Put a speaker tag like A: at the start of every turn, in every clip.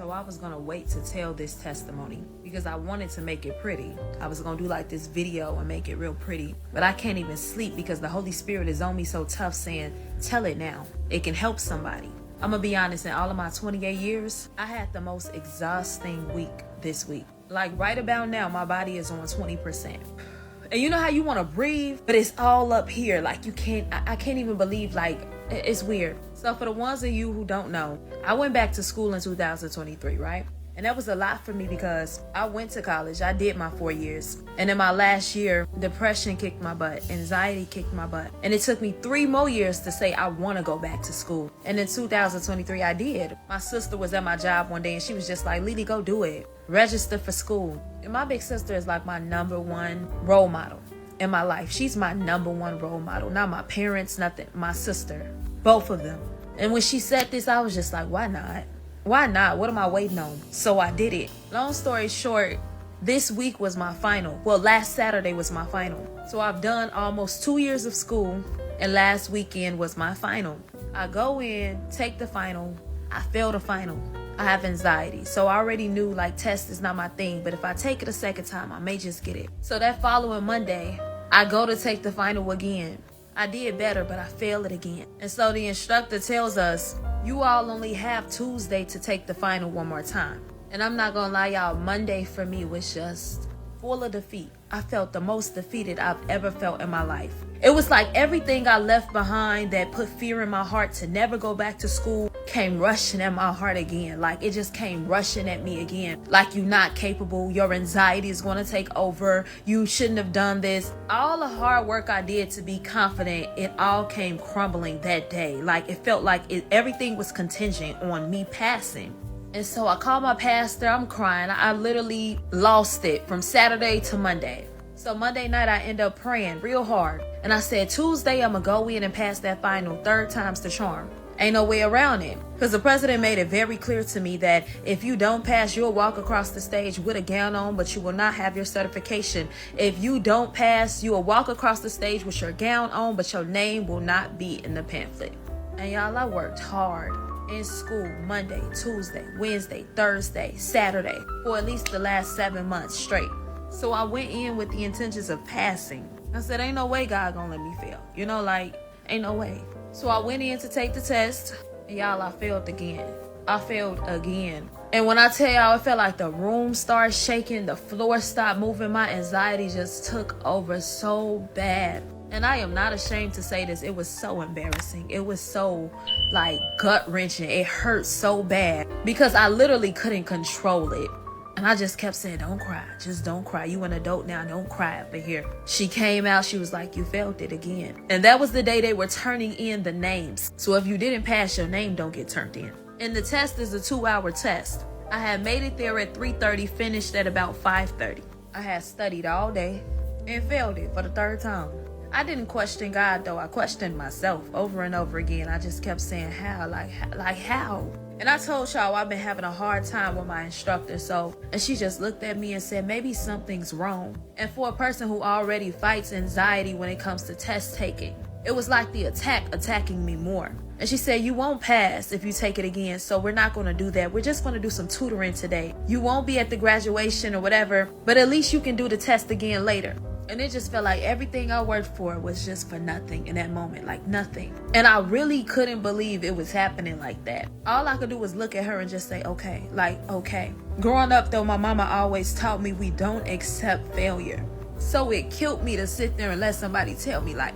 A: So I was going to wait to tell this testimony because I wanted to make it pretty. I was going to do like this video and make it real pretty, but I can't even sleep because the Holy Spirit is on me so tough saying, tell it now. It can help somebody. I'm going to be honest, in all of my 28 years, I had the most exhausting week this week. Like right about now, my body is on 20%. And you know how you want to breathe, but it's all up here. Like you can't, I can't even believe, like, it's weird. So for the ones of you who don't know, I went back to school in 2023, right? And that was a lot for me because I went to college. I did my 4 years. And in my last year, depression kicked my butt. Anxiety kicked my butt. And it took me 3 more years to say I want to go back to school. And in 2023, I did. My sister was at my job one day and she was just like, Lily, go do it. Register for school. And my big sister is like my #1 role model in my life. She's my #1 role model. Not my parents, nothing. My sister. Both of them. And when she said this, I was just like, why not? Why not? What am I waiting on? So I did it. Long story short, this week was my final. Well, last Saturday was my final. So I've done almost 2 years of school, and last weekend was my final. I go in, take the final. I fail the final. I have anxiety. So I already knew like test is not my thing, but if I take it a second time, I may just get it. So that following Monday, I go to take the final again. I did better, but I failed it again. And so the instructor tells us, you all only have Tuesday to take the final one more time. And I'm not gonna lie, y'all, Monday for me was just full of defeat. I felt the most defeated I've ever felt in my life. It was like everything I left behind that put fear in my heart to never go back to school came rushing at my heart again. Like it just came rushing at me again. Like you're not capable. Your anxiety is going to take over. You shouldn't have done this. All the hard work I did to be confident, it all came crumbling that day. Like it felt like everything was contingent on me passing. And so I called my pastor. I'm crying. I literally lost it from Saturday to Monday. So Monday night, I end up praying real hard. And I said, Tuesday, I'm going to go in and pass that final 3rd time's the charm. Ain't no way around it. Because the president made it very clear to me that if you don't pass, you'll walk across the stage with a gown on, but you will not have your certification. If you don't pass, you will walk across the stage with your gown on, but your name will not be in the pamphlet. And y'all, I worked hard in school Monday, Tuesday, Wednesday, Thursday, Saturday for at least the last 7 months straight. So I went in with the intentions of passing. I said, ain't no way God gonna let me fail. You know, like, ain't no way. So I went in to take the test. And y'all, I failed again. I failed again. And when I tell y'all, it felt like the room started shaking. The floor stopped moving. My anxiety just took over so bad. And I am not ashamed to say this. It was so embarrassing. It was so, like, gut-wrenching. It hurt so bad because I literally couldn't control it. And I just kept saying, don't cry. Just don't cry. You an adult now. Don't cry up in here. She came out. She was like, you failed it again. And that was the day they were turning in the names. So if you didn't pass, your name don't get turned in. And the test is a 2-hour test. I had made it there at 3:30, finished at about 5:30. I had studied all day and failed it for the 3rd time. I didn't question God, though. I questioned myself over and over again. I just kept saying, how? Like how? And I told y'all I've been having a hard time with my instructor. And she just looked at me and said, maybe something's wrong. And for a person who already fights anxiety when it comes to test taking, it was like the attacking me more. And she said, you won't pass if you take it again. So we're not going to do that. We're just going to do some tutoring today. You won't be at the graduation or whatever, but at least you can do the test again later. And it just felt like everything I worked for was just for nothing in that moment, like nothing. And I really couldn't believe it was happening like that. All I could do was look at her and just say, okay, like, okay. Growing up, though, my mama always taught me we don't accept failure. So it killed me to sit there and let somebody tell me, like,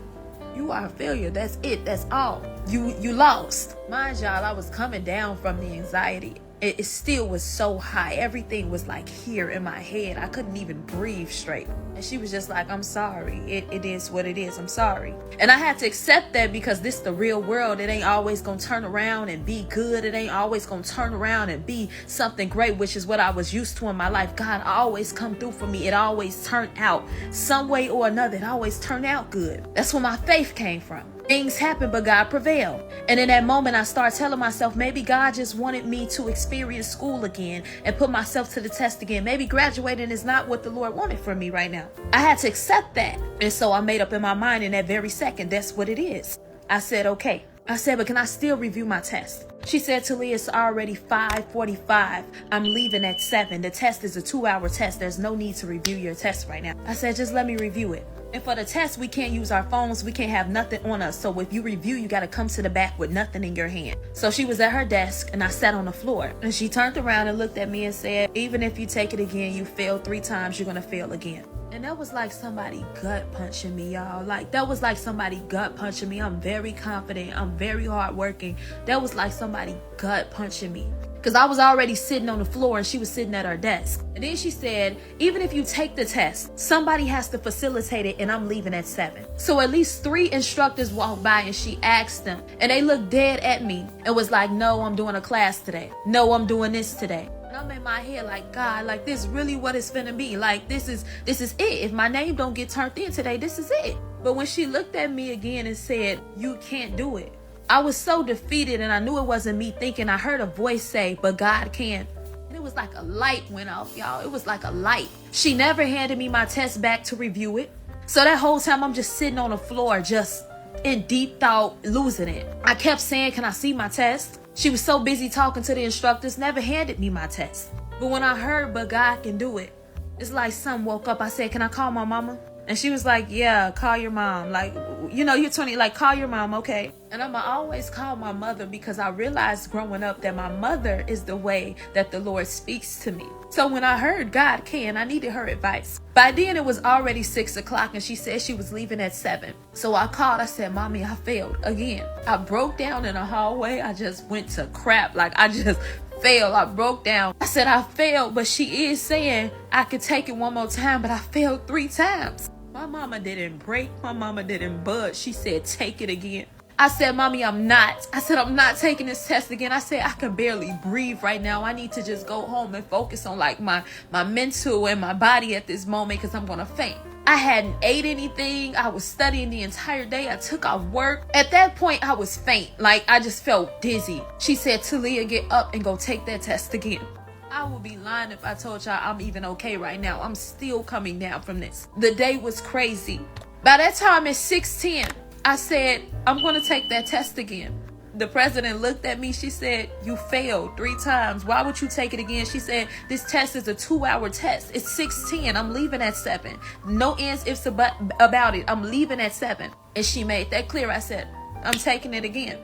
A: you are a failure. That's it. That's all. You lost. Mind y'all, I was coming down from the anxiety. It still was so high. Everything was like here in my head. I couldn't even breathe straight. And she was just like, I'm sorry. It is what it is. I'm sorry. And I had to accept that because this is the real world. It ain't always going to turn around and be good. It ain't always going to turn around and be something great, which is what I was used to in my life. God always come through for me. It always turned out some way or another. It always turned out good. That's where my faith came from. Things happen, but God prevailed. And in that moment, I started telling myself, maybe God just wanted me to experience school again and put myself to the test again. Maybe graduating is not what the Lord wanted for me right now. I had to accept that. And so I made up in my mind in that very second, that's what it is. I said, okay, I said, but can I still review my test? She said, Talia, it's already 5:45. I'm leaving at 7. The test is a 2-hour test. There's no need to review your test right now. I said, just let me review it. And for the test, we can't use our phones. We can't have nothing on us. So if you review, you got to come to the back with nothing in your hand. So she was at her desk and I sat on the floor. And she turned around and looked at me and said, even if you take it again, you fail 3 times, you're going to fail again. And that was like somebody gut punching me, y'all. Like, that was like somebody gut punching me. I'm very confident. I'm very hardworking. That was like somebody gut punching me. Because I was already sitting on the floor and she was sitting at her desk. And then she said, even if you take the test, somebody has to facilitate it and I'm leaving at 7. So at least 3 instructors walked by and she asked them. And they looked dead at me and was like, no, I'm doing a class today. No, I'm doing this today. And I'm in my head like, God, like this really what it's finna be. Like this is it. If my name don't get turned in today, this is it. But when she looked at me again and said, you can't do it, I was so defeated and I knew it wasn't me thinking. I heard a voice say, but God can. And it was like a light went off, y'all. It was like a light. She never handed me my test back to review it. So that whole time I'm just sitting on the floor, just in deep thought, losing it. I kept saying, can I see my test? She was so busy talking to the instructors, never handed me my test. But when I heard, but God can do it, it's like something woke up. I said, can I call my mama? And she was like, yeah, call your mom. Like, you know, you're 20, like, call your mom, okay? And I'm going to always call my mother because I realized growing up that my mother is the way that the Lord speaks to me. So when I heard God can, I needed her advice. By then it was already 6 o'clock and she said she was leaving at 7. So I called, I said, Mommy, I failed again. I broke down in the hallway. I just went to crap. Like I just failed. I broke down. I said, I failed, but she is saying I could take it one more time, but I failed 3 times. My mama didn't break. My mama didn't budge. She said, take it again. I said, Mommy, I'm not. I said, I'm not taking this test again. I said, I can barely breathe right now. I need to just go home and focus on like my mental and my body at this moment because I'm going to faint. I hadn't ate anything. I was studying the entire day. I took off work. At that point, I was faint. Like I just felt dizzy. She said, Talia, get up and go take that test again. I would be lying if I told y'all I'm even okay right now. I'm still coming down from this. The day was crazy. By that time at 6:10, I said, I'm going to take that test again. The president looked at me. She said, you failed 3 times. Why would you take it again? She said, this test is a 2-hour test. It's 6:10. I'm leaving at 7. No ands, ifs about it. I'm leaving at 7. And she made that clear. I said, I'm taking it again.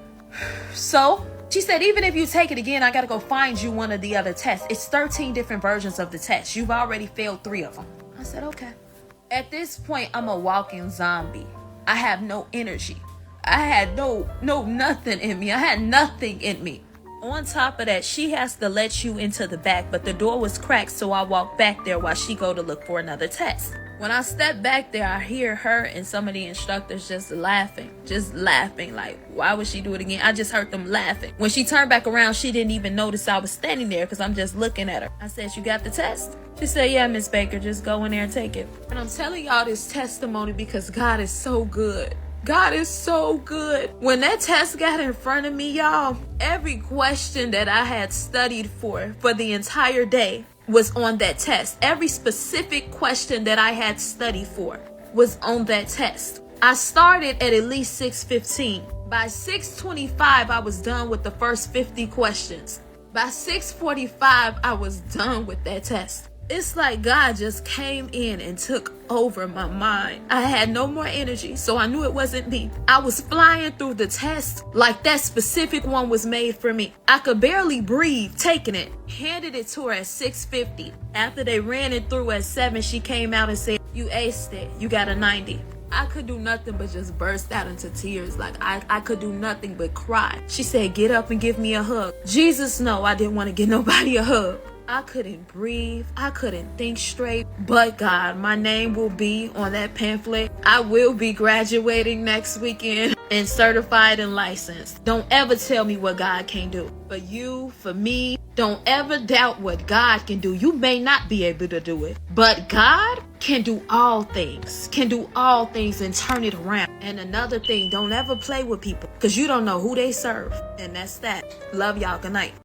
A: So she said, even if you take it again, I got to go find you one of the other tests. It's 13 different versions of the test. You've already failed 3 of them. I said, okay. At this point, I'm a walking zombie. I have no energy. I had no nothing in me. I had nothing in me. On top of that, she has to let you into the back, but the door was cracked, so I walked back there while she go to look for another test. When I step back there, I hear her and some of the instructors just laughing. Like, why would she do it again? I just heard them laughing. When she turned back around, she didn't even notice I was standing there because I'm just looking at her. I said, you got the test? She said, yeah, Miss Baker, just go in there and take it. And I'm telling y'all this testimony because God is so good. God is so good. When that test got in front of me, y'all, every question that I had studied for the entire day was on that test. Every specific question that I had studied for was on that test. I started at least 6:15. By 6:25, I was done with the first 50 questions. By 6:45, I was done with that test. It's like God just came in and took over my mind. I had no more energy, so I knew it wasn't me. I was flying through the test like that specific one was made for me. I could barely breathe, taking it. Handed it to her at 6:50. After they ran it through at 7, she came out and said, you aced it. You got a 90. I could do nothing but just burst out into tears. Like I could do nothing but cry. She said, get up and give me a hug. Jesus, no, I didn't want to give nobody a hug. I couldn't breathe. I couldn't think straight. But God, my name will be on that pamphlet. I will be graduating next weekend and certified and licensed. Don't ever tell me what God can't do. For you, for me, don't ever doubt what God can do. You may not be able to do it, but God can do all things, and turn it around. And another thing, don't ever play with people because you don't know who they serve. And that's that. Love y'all. Good night.